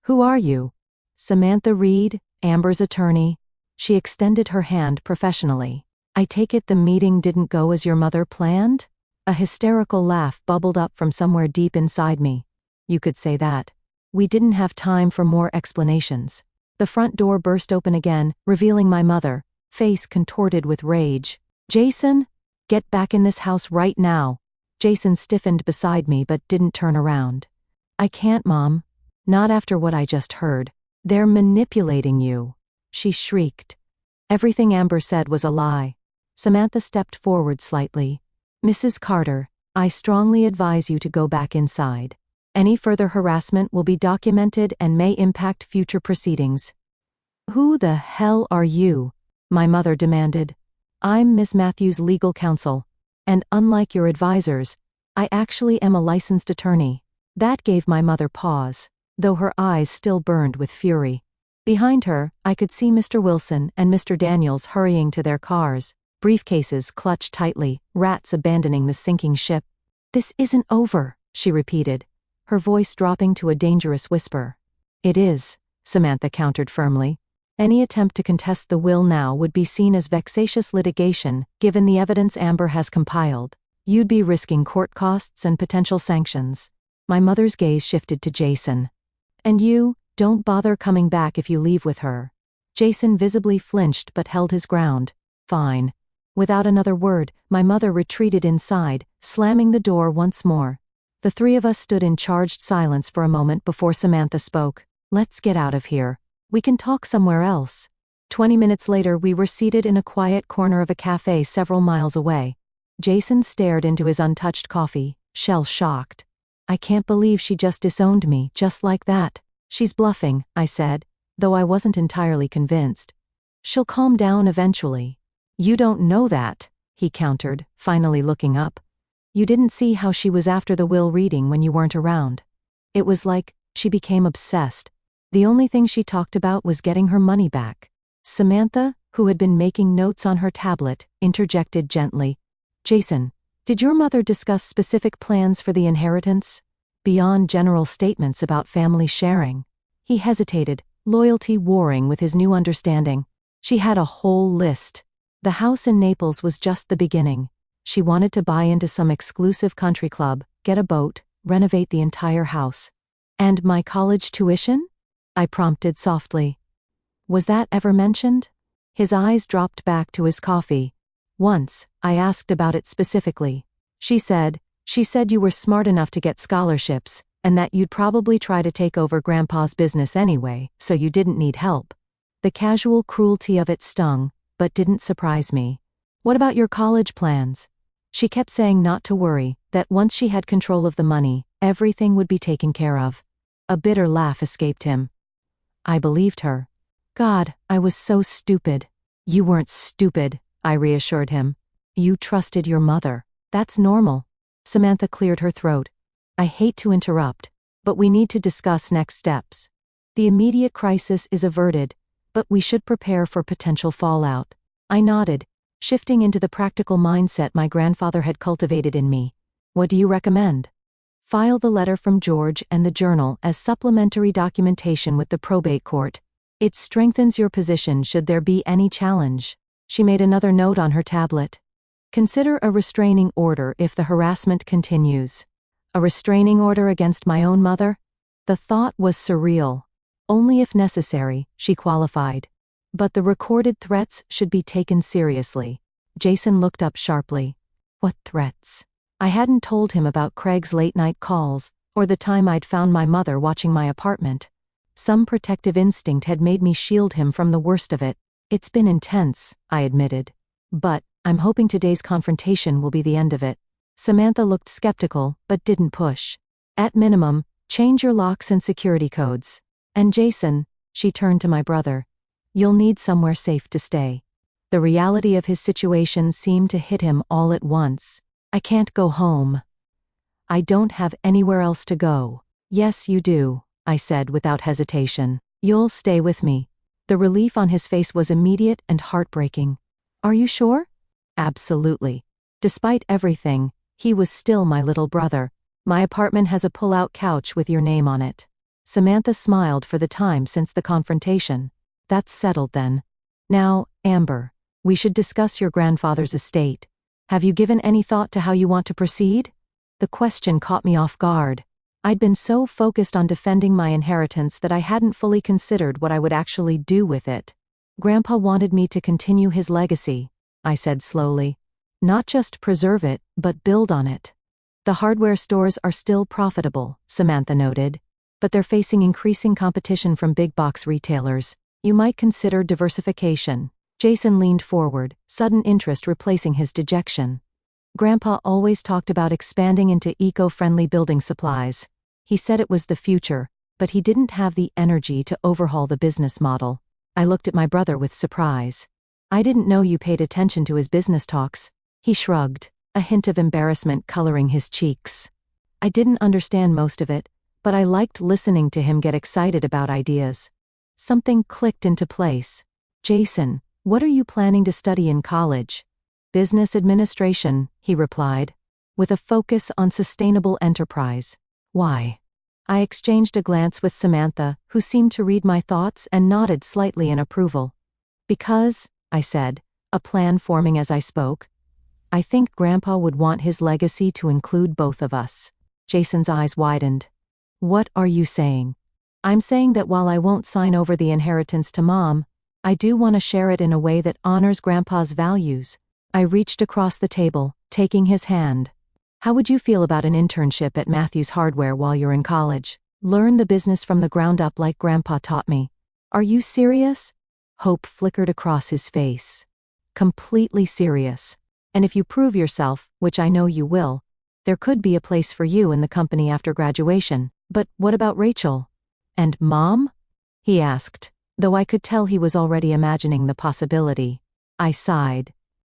Who are you? Samantha Reed, Amber's attorney. She extended her hand professionally. I take it the meeting didn't go as your mother planned? A hysterical laugh bubbled up from somewhere deep inside me. You could say that. We didn't have time for more explanations. The front door burst open again, revealing my mother, face contorted with rage. Jason? Get back in this house right now. Jason stiffened beside me but didn't turn around. I can't, Mom. Not after what I just heard. They're manipulating you. She shrieked. Everything Amber said was a lie. Samantha stepped forward slightly. Mrs. Carter, I strongly advise you to go back inside. Any further harassment will be documented and may impact future proceedings. Who the hell are you? My mother demanded. I'm Miss Matthews' legal counsel. And unlike your advisors, I actually am a licensed attorney. That gave my mother pause, though her eyes still burned with fury. Behind her, I could see Mr. Wilson and Mr. Daniels hurrying to their cars, briefcases clutched tightly, rats abandoning the sinking ship. This isn't over, she repeated, her voice dropping to a dangerous whisper. It is, Samantha countered firmly. Any attempt to contest the will now would be seen as vexatious litigation, given the evidence Amber has compiled. You'd be risking court costs and potential sanctions. My mother's gaze shifted to Jason. And you, don't bother coming back if you leave with her. Jason visibly flinched but held his ground. Fine. Without another word, my mother retreated inside, slamming the door once more. The three of us stood in charged silence for a moment before Samantha spoke. Let's get out of here. We can talk somewhere else. 20 minutes later, we were seated in a quiet corner of a cafe several miles away. Jason stared into his untouched coffee, shell-shocked. I can't believe she just disowned me, just like that. She's bluffing, I said, though I wasn't entirely convinced. She'll calm down eventually. You don't know that, he countered, finally looking up. You didn't see how she was after the will reading when you weren't around. It was like, she became obsessed. The only thing she talked about was getting her money back. Samantha, who had been making notes on her tablet, interjected gently. Jason, did your mother discuss specific plans for the inheritance? Beyond general statements about family sharing. He hesitated, loyalty warring with his new understanding. She had a whole list. The house in Naples was just the beginning. She wanted to buy into some exclusive country club, get a boat, renovate the entire house. And my college tuition? I prompted softly. Was that ever mentioned? His eyes dropped back to his coffee. Once, I asked about it specifically. She said you were smart enough to get scholarships, and that you'd probably try to take over Grandpa's business anyway, so you didn't need help. The casual cruelty of it stung, but didn't surprise me. What about your college plans? She kept saying not to worry, that once she had control of the money, everything would be taken care of. A bitter laugh escaped him. I believed her. God, I was so stupid. You weren't stupid, I reassured him. You trusted your mother. That's normal. Samantha cleared her throat. I hate to interrupt, but we need to discuss next steps. The immediate crisis is averted, but we should prepare for potential fallout. I nodded, shifting into the practical mindset my grandfather had cultivated in me. What do you recommend? File the letter from George and the journal as supplementary documentation with the probate court. It strengthens your position should there be any challenge. She made another note on her tablet. Consider a restraining order if the harassment continues. A restraining order against my own mother? The thought was surreal. Only if necessary, she qualified. But the recorded threats should be taken seriously. Jason looked up sharply. What threats? I hadn't told him about Craig's late-night calls, or the time I'd found my mother watching my apartment. Some protective instinct had made me shield him from the worst of it. It's been intense, I admitted. But I'm hoping today's confrontation will be the end of it. Samantha looked skeptical, but didn't push. At minimum, change your locks and security codes. And Jason, she turned to my brother, you'll need somewhere safe to stay. The reality of his situation seemed to hit him all at once. I can't go home. I don't have anywhere else to go. Yes, you do, I said without hesitation. You'll stay with me. The relief on his face was immediate and heartbreaking. Are you sure? Absolutely. Despite everything, he was still my little brother. My apartment has a pull-out couch with your name on it. Samantha smiled for the time since the confrontation. That's settled then. Now, Amber, we should discuss your grandfather's estate. Have you given any thought to how you want to proceed? The question caught me off guard. I'd been so focused on defending my inheritance that I hadn't fully considered what I would actually do with it. Grandpa wanted me to continue his legacy, I said slowly. Not just preserve it, but build on it. The hardware stores are still profitable, Samantha noted, but they're facing increasing competition from big box retailers. You might consider diversification. Jason leaned forward, sudden interest replacing his dejection. Grandpa always talked about expanding into eco-friendly building supplies. He said it was the future, but he didn't have the energy to overhaul the business model. I looked at my brother with surprise. I didn't know you paid attention to his business talks. He shrugged, a hint of embarrassment coloring his cheeks. I didn't understand most of it, but I liked listening to him get excited about ideas. Something clicked into place. Jason, what are you planning to study in college? Business administration, he replied, with a focus on sustainable enterprise. Why? I exchanged a glance with Samantha, who seemed to read my thoughts and nodded slightly in approval. Because, I said, a plan forming as I spoke, I think Grandpa would want his legacy to include both of us. Jason's eyes widened. What are you saying? I'm saying that while I won't sign over the inheritance to Mom, I do want to share it in a way that honors Grandpa's values. I reached across the table, taking his hand. How would you feel about an internship at Matthews Hardware while you're in college? Learn the business from the ground up like Grandpa taught me. Are you serious? Hope flickered across his face. Completely serious. And if you prove yourself, which I know you will, there could be a place for you in the company after graduation. But what about Rachel? And Mom? He asked, though I could tell he was already imagining the possibility. I sighed.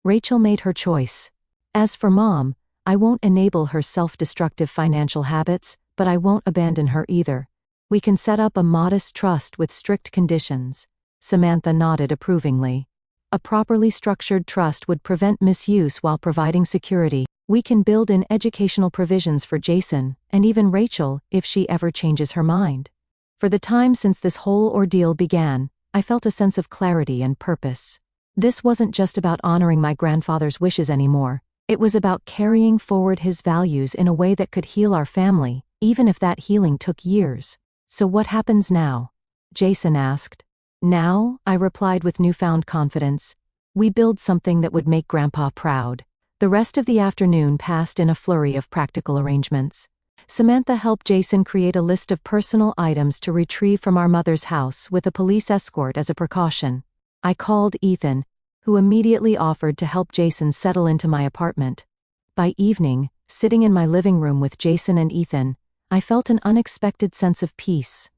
Rachel made her choice. As for Mom, I won't enable her self-destructive financial habits, but I won't abandon her either. We can set up a modest trust with strict conditions. Samantha nodded approvingly. A properly structured trust would prevent misuse while providing security. We can build in educational provisions for Jason, and even Rachel, if she ever changes her mind. For the time since this whole ordeal began, I felt a sense of clarity and purpose. This wasn't just about honoring my grandfather's wishes anymore. It was about carrying forward his values in a way that could heal our family, even if that healing took years. So what happens now? Jason asked. Now, I replied with newfound confidence. We build something that would make Grandpa proud. The rest of the afternoon passed in a flurry of practical arrangements. Samantha helped Jason create a list of personal items to retrieve from our mother's house with a police escort as a precaution. I called Ethan, who immediately offered to help Jason settle into my apartment. By evening, sitting in my living room with Jason and Ethan, I felt an unexpected sense of peace.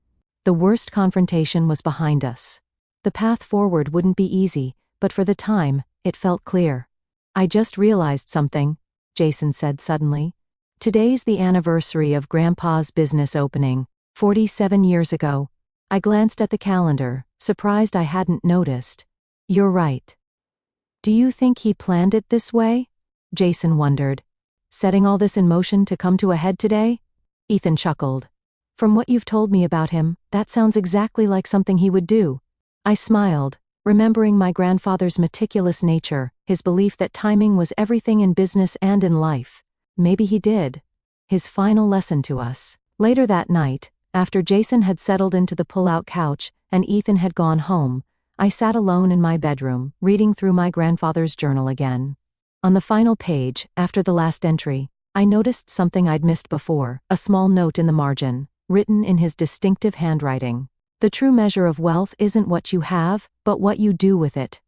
The worst confrontation was behind us. The path forward wouldn't be easy, but for the time, it felt clear. I just realized something, Jason said suddenly. Today's the anniversary of Grandpa's business opening, 47 years ago. I glanced at the calendar, surprised I hadn't noticed. You're right. Do you think he planned it this way? Jason wondered. Setting all this in motion to come to a head today? Ethan chuckled. From what you've told me about him, that sounds exactly like something he would do. I smiled, remembering my grandfather's meticulous nature, his belief that timing was everything in business and in life. Maybe he did. His final lesson to us. Later that night, after Jason had settled into the pull-out couch and Ethan had gone home, I sat alone in my bedroom, reading through my grandfather's journal again. On the final page, after the last entry, I noticed something I'd missed before, a small note in the margin, written in his distinctive handwriting. The true measure of wealth isn't what you have, but what you do with it.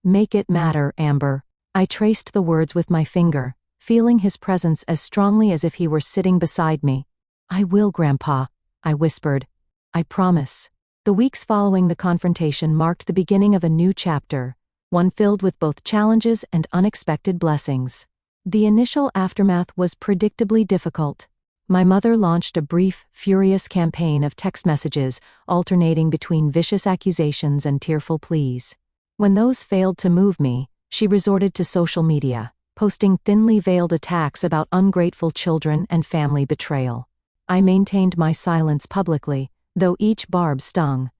Make it matter, Amber. I traced the words with my finger, feeling his presence as strongly as if he were sitting beside me. I will, Grandpa, I whispered. I promise. The weeks following the confrontation marked the beginning of a new chapter, one filled with both challenges and unexpected blessings. The initial aftermath was predictably difficult. My mother launched a brief, furious campaign of text messages, alternating between vicious accusations and tearful pleas. When those failed to move me, she resorted to social media, posting thinly veiled attacks about ungrateful children and family betrayal. I maintained my silence publicly, though each barb stung.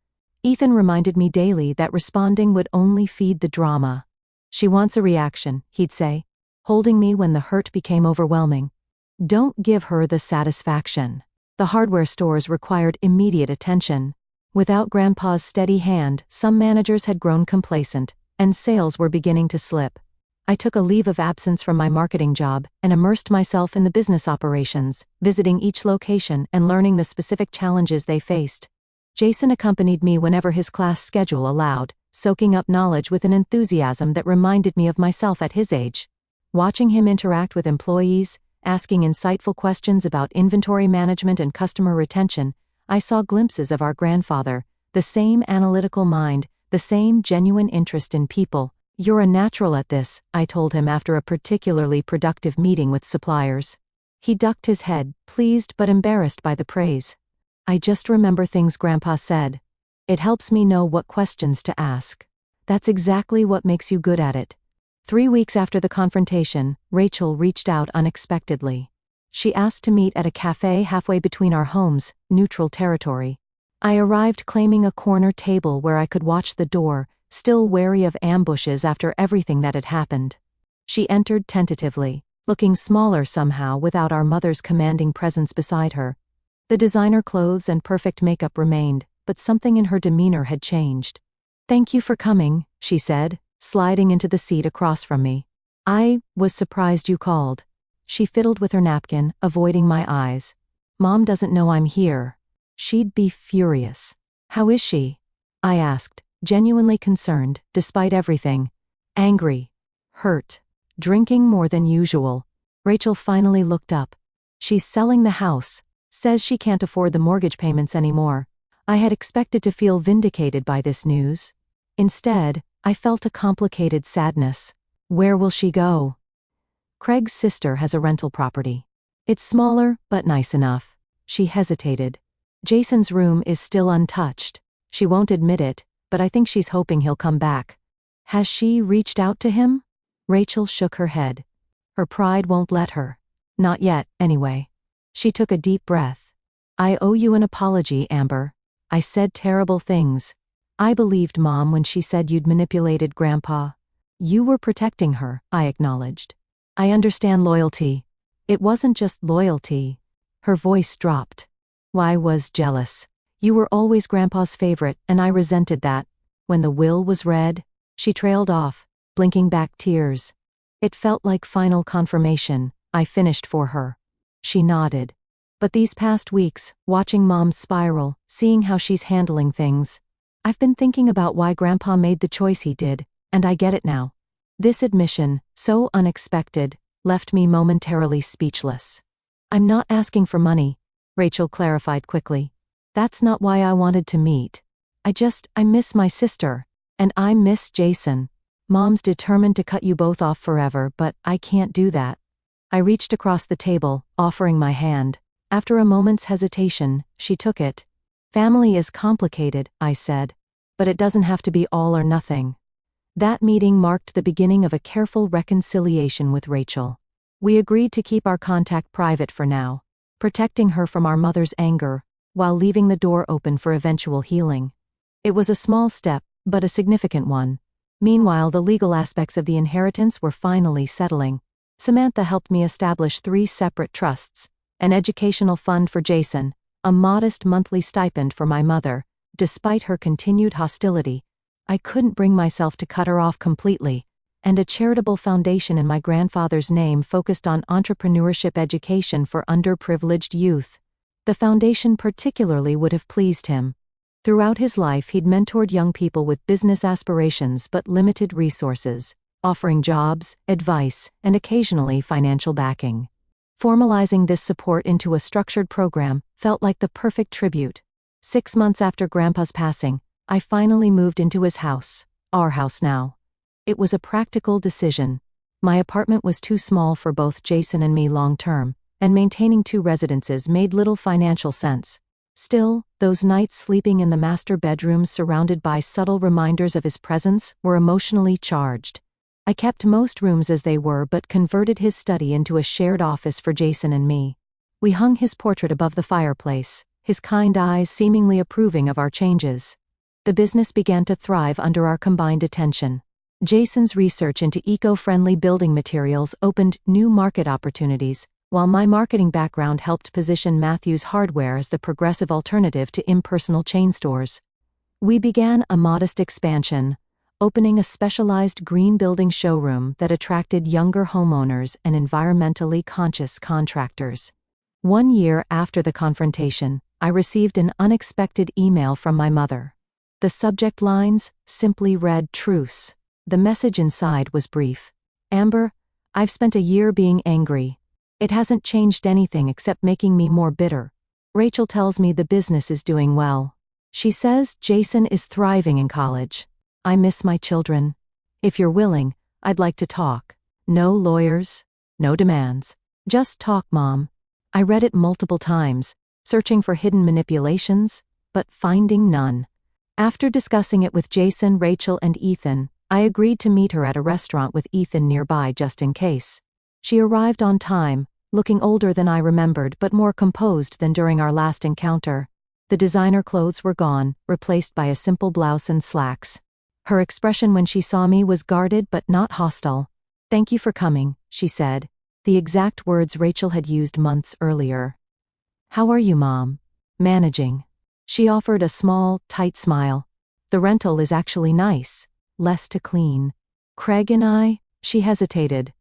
Ethan reminded me daily that responding would only feed the drama. She wants a reaction, he'd say, holding me when the hurt became overwhelming. Don't give her the satisfaction. The hardware stores required immediate attention. Without Grandpa's steady hand, some managers had grown complacent, and sales were beginning to slip. I took a leave of absence from my marketing job and immersed myself in the business operations, visiting each location and learning the specific challenges they faced. Jason accompanied me whenever his class schedule allowed, soaking up knowledge with an enthusiasm that reminded me of myself at his age. Watching him interact with employees, asking insightful questions about inventory management and customer retention, I saw glimpses of our grandfather, the same analytical mind, the same genuine interest in people. You're a natural at this, I told him after a particularly productive meeting with suppliers. He ducked his head, pleased but embarrassed by the praise. I just remember things Grandpa said. It helps me know what questions to ask. That's exactly what makes you good at it. 3 weeks after the confrontation, Rachel reached out unexpectedly. She asked to meet at a cafe halfway between our homes, neutral territory. I arrived claiming a corner table where I could watch the door, still wary of ambushes after everything that had happened. She entered tentatively, looking smaller somehow without our mother's commanding presence beside her. The designer clothes and perfect makeup remained, but something in her demeanor had changed. Thank you for coming, she said, sliding into the seat across from me. I was surprised you called. She fiddled with her napkin, avoiding my eyes. Mom doesn't know I'm here. She'd be furious. How is she? I asked, genuinely concerned, despite everything. Angry. Hurt. Drinking more than usual. Rachel finally looked up. She's selling the house. Says she can't afford the mortgage payments anymore. I had expected to feel vindicated by this news. Instead, I felt a complicated sadness. Where will she go? Craig's sister has a rental property. It's smaller, but nice enough. She hesitated. Jason's room is still untouched. She won't admit it, but I think she's hoping he'll come back. Has she reached out to him? Rachel shook her head. Her pride won't let her. Not yet, anyway. She took a deep breath. I owe you an apology, Amber. I said terrible things. I believed Mom when she said you'd manipulated Grandpa. You were protecting her, I acknowledged. I understand loyalty. It wasn't just loyalty. Her voice dropped. I was jealous. You were always Grandpa's favorite, and I resented that. When the will was read, she trailed off, blinking back tears. It felt like final confirmation. I finished for her. She nodded. But these past weeks, watching Mom spiral, seeing how she's handling things, I've been thinking about why Grandpa made the choice he did, and I get it now. This admission, so unexpected, left me momentarily speechless. I'm not asking for money, Rachel clarified quickly. That's not why I wanted to meet. I miss my sister. And I miss Jason. Mom's determined to cut you both off forever, but I can't do that. I reached across the table, offering my hand. After a moment's hesitation, she took it. Family is complicated, I said. But it doesn't have to be all or nothing. That meeting marked the beginning of a careful reconciliation with Rachel. We agreed to keep our contact private for now, protecting her from our mother's anger, while leaving the door open for eventual healing. It was a small step, but a significant one. Meanwhile, the legal aspects of the inheritance were finally settling. Samantha helped me establish 3 separate trusts: an educational fund for Jason, a modest monthly stipend for my mother. Despite her continued hostility, I couldn't bring myself to cut her off completely, and a charitable foundation in my grandfather's name focused on entrepreneurship education for underprivileged youth. The foundation particularly would have pleased him. Throughout his life, he'd mentored young people with business aspirations but limited resources, offering jobs, advice, and occasionally financial backing. Formalizing this support into a structured program felt like the perfect tribute. 6 months after Grandpa's passing, I finally moved into his house, our house now. It was a practical decision. My apartment was too small for both Jason and me long term, and maintaining 2 residences made little financial sense. Still, those nights sleeping in the master bedrooms surrounded by subtle reminders of his presence were emotionally charged. I kept most rooms as they were but converted his study into a shared office for Jason and me. We hung his portrait above the fireplace, his kind eyes seemingly approving of our changes. The business began to thrive under our combined attention. Jason's research into eco-friendly building materials opened new market opportunities, while my marketing background helped position Matthews Hardware as the progressive alternative to impersonal chain stores. We began a modest expansion, opening a specialized green building showroom that attracted younger homeowners and environmentally conscious contractors. 1 year after the confrontation, I received an unexpected email from my mother. The subject lines simply read "Truce." The message inside was brief. "Amber, I've spent a year being angry. It hasn't changed anything except making me more bitter. Rachel tells me the business is doing well. She says Jason is thriving in college. I miss my children. If you're willing, I'd like to talk. No lawyers, no demands. Just talk, Mom." I read it multiple times, searching for hidden manipulations, but finding none. After discussing it with Jason, Rachel, and Ethan, I agreed to meet her at a restaurant with Ethan nearby just in case. She arrived on time, looking older than I remembered but more composed than during our last encounter. The designer clothes were gone, replaced by a simple blouse and slacks. Her expression when she saw me was guarded but not hostile. "Thank you for coming," she said, the exact words Rachel had used months earlier. "How are you, Mom?" "Managing." She offered a small, tight smile. "The rental is actually nice. Less to clean. Craig and I," she hesitated.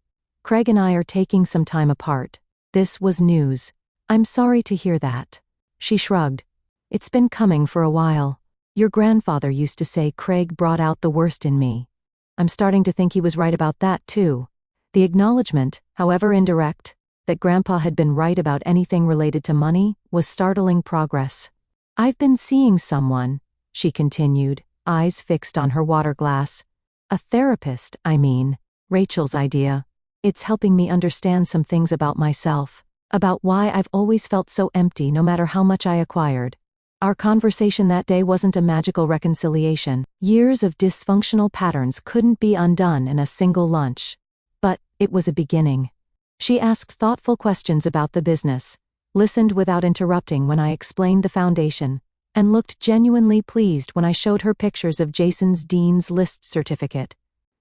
"Craig and I are taking some time apart." This was news. "I'm sorry to hear that." She shrugged. "It's been coming for a while. Your grandfather used to say Craig brought out the worst in me. I'm starting to think he was right about that too." The acknowledgement, however indirect, that Grandpa had been right about anything related to money was startling progress. "I've been seeing someone," she continued, eyes fixed on her water glass. "A therapist, I mean. Rachel's idea. It's helping me understand some things about myself, about why I've always felt so empty no matter how much I acquired." Our conversation that day wasn't a magical reconciliation. Years of dysfunctional patterns couldn't be undone in a single lunch. But it was a beginning. She asked thoughtful questions about the business, listened without interrupting when I explained the foundation, and looked genuinely pleased when I showed her pictures of Jason's Dean's List certificate.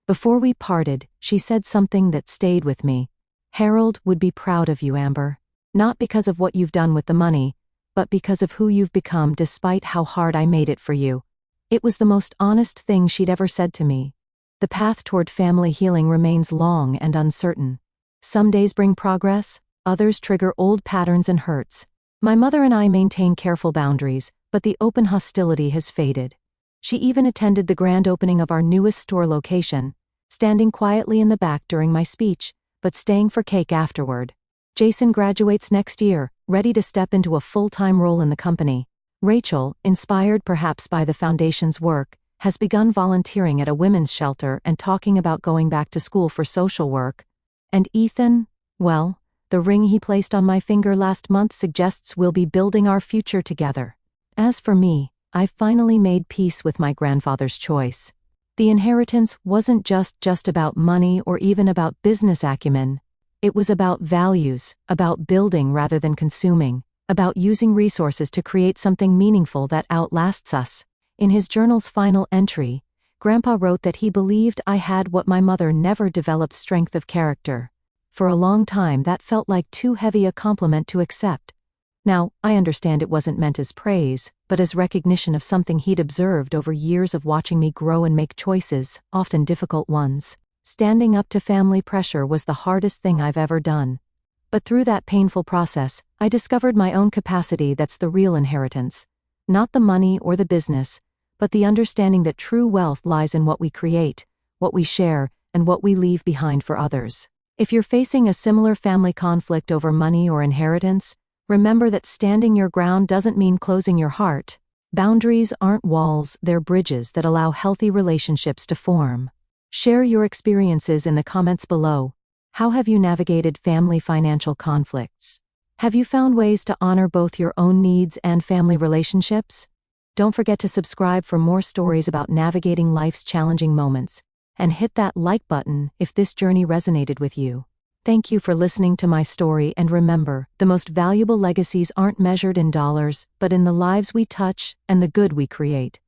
Before we parted, she said something that stayed with me. "Harold would be proud of you, Amber. Not because of what you've done with the money, but because of who you've become despite how hard I made it for you." It was the most honest thing she'd ever said to me. The path toward family healing remains long and uncertain. Some days bring progress, others trigger old patterns and hurts. My mother and I maintain careful boundaries, but the open hostility has faded. She even attended the grand opening of our newest store location, standing quietly in the back during my speech, but staying for cake afterward. Jason graduates next year, ready to step into a full-time role in the company. Rachel, inspired perhaps by the foundation's work, has begun volunteering at a women's shelter and talking about going back to school for social work. And Ethan, well, the ring he placed on my finger last month suggests we'll be building our future together. As for me, I've finally made peace with my grandfather's choice. The inheritance wasn't just about money or even about business acumen. It was about values, about building rather than consuming, about using resources to create something meaningful that outlasts us. In his journal's final entry, Grandpa wrote that he believed I had what my mother never developed: strength of character. For a long time that felt like too heavy a compliment to accept. Now, I understand it wasn't meant as praise, but as recognition of something he'd observed over years of watching me grow and make choices, often difficult ones. Standing up to family pressure was the hardest thing I've ever done. But through that painful process, I discovered my own capacity. That's the real inheritance. Not the money or the business, but the understanding that true wealth lies in what we create, what we share, and what we leave behind for others. If you're facing a similar family conflict over money or inheritance, remember that standing your ground doesn't mean closing your heart. Boundaries aren't walls, they're bridges that allow healthy relationships to form. Share your experiences in the comments below. How have you navigated family financial conflicts? Have you found ways to honor both your own needs and family relationships? Don't forget to subscribe for more stories about navigating life's challenging moments, and hit that like button if this journey resonated with you. Thank you for listening to my story, and remember, the most valuable legacies aren't measured in dollars, but in the lives we touch and the good we create.